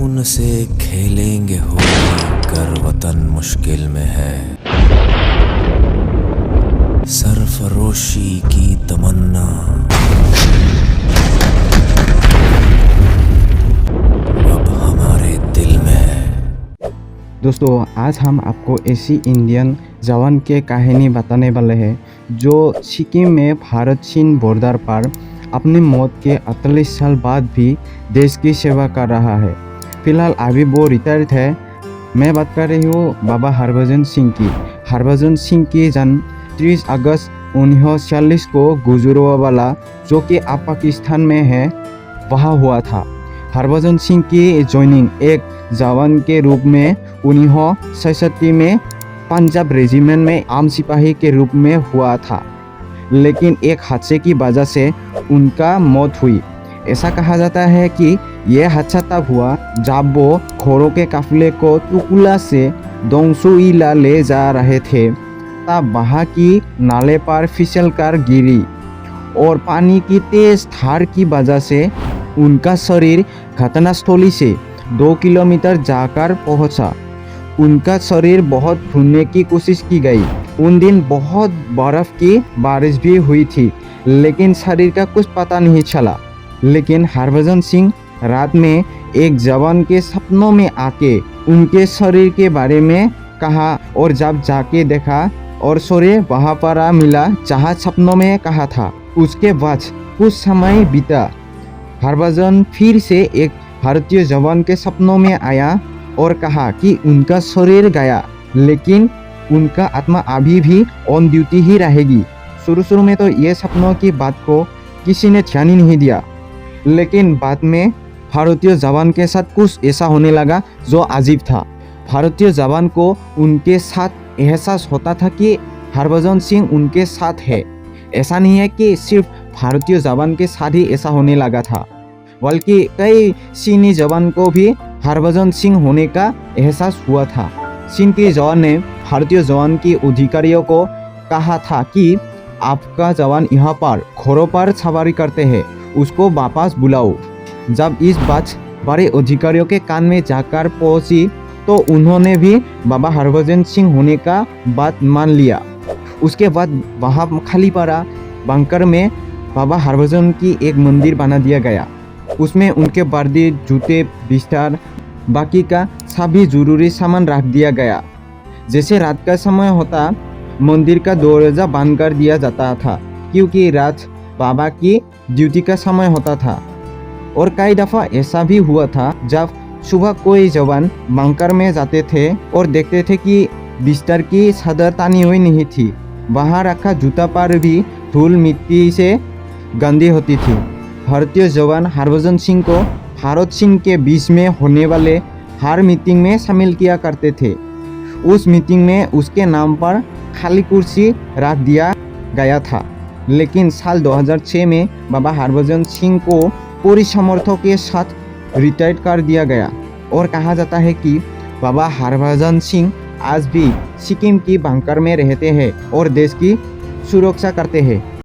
खून से खेलेंगे होली कर वतन मुश्किल में है। सरफरोशी की तमन्ना अब हमारे दिल में है। दोस्तों, आज हम आपको ऐसी इंडियन जवान के कहानी बताने वाले हैं जो सिक्किम में भारत चीन बॉर्डर पर अपनी मौत के 48 साल बाद भी देश की सेवा कर रहा है। फिलहाल अभी वो रिटायर्ड है। मैं बात कर रही हूँ बाबा हरभजन सिंह की। हरभजन सिंह की जन्म 30 अगस्त 1946 को गुजरांवाला, जो कि अब पाकिस्तान में है, वहाँ हुआ था। हरभजन सिंह की ज्वाइनिंग एक जवान के रूप में 1967 में पंजाब रेजिमेंट में आम सिपाही के रूप में हुआ था, लेकिन एक हादसे की वजह से उनका मौत हुई। ऐसा कहा जाता है कि यह हादसा तब हुआ जब वो घोड़ों के काफिले को तुकुला से दोंगसुईला ले जा रहे थे, तब वहाँ की नाले पर फिसल कर गिरी और पानी की तेज धार की वजह से उनका शरीर घटनास्थली से 2 किलोमीटर जाकर पहुंचा। उनका शरीर बहुत ढूंढने की कोशिश की गई। उन दिन बहुत बर्फ की बारिश भी हुई थी, लेकिन शरीर का कुछ पता नहीं चला। लेकिन हरभजन सिंह रात में एक जवान के सपनों में आके उनके शरीर के बारे में कहा, और जब जाके देखा और शरीर वहाँ पर मिला जहाँ सपनों में कहा था। उसके बाद कुछ समय बीता। हरभजन फिर से एक भारतीय जवान के सपनों में आया और कहा कि उनका शरीर गया, लेकिन उनका आत्मा अभी भी ऑन ड्यूटी ही रहेगी। शुरू में तो ये सपनों की बात को किसी ने ध्यान ही नहीं दिया, लेकिन बाद में भारतीय जवान के साथ कुछ ऐसा होने लगा जो अजीब था। भारतीय जवान को उनके साथ एहसास होता था कि हरभजन सिंह उनके साथ है। ऐसा नहीं है कि सिर्फ भारतीय जवान के साथ ही ऐसा होने लगा था, बल्कि कई चीनी जवान को भी हरभजन सिंह होने का एहसास हुआ था। चीन के जवान ने भारतीय जवान के अधिकारियों को कहा था कि आपका जवान यहाँ पर घोड़ों पर सवारी करते हैं, उसको वापस बुलाओ। जब इस बात बड़े अधिकारियों के कान में जाकर पहुंची तो उन्होंने भी बाबा हरभजन सिंह होने का बात मान लिया। उसके बाद वहाँ खाली पड़ा बंकर में बाबा हरभजन की एक मंदिर बना दिया गया। उसमें उनके वर्दी, जूते, बिस्तर, बाकी का सभी जरूरी सामान रख दिया गया। जैसे रात का समय होता, मंदिर का दरवाजा बंद कर दिया जाता था, क्योंकि रात बाबा की ड्यूटी का समय होता था। और कई दफ़ा ऐसा भी हुआ था जब सुबह कोई जवान बंकर में जाते थे और देखते थे कि बिस्तर की चादर तानी हुई नहीं थी, वहाँ रखा जूता पर भी धूल मिट्टी से गंदी होती थी। भारतीय जवान हरभजन सिंह को भारत सिंह के बीच में होने वाले हर मीटिंग में शामिल किया करते थे। उस मीटिंग में उसके नाम पर खाली कुर्सी रख दिया गया था, लेकिन साल 2006 में बाबा हरभजन सिंह को पूरी सामर्थ्य के साथ रिटायर कर दिया गया। और कहा जाता है कि बाबा हरभजन सिंह आज भी सिक्किम की बंकर में रहते हैं और देश की सुरक्षा करते हैं।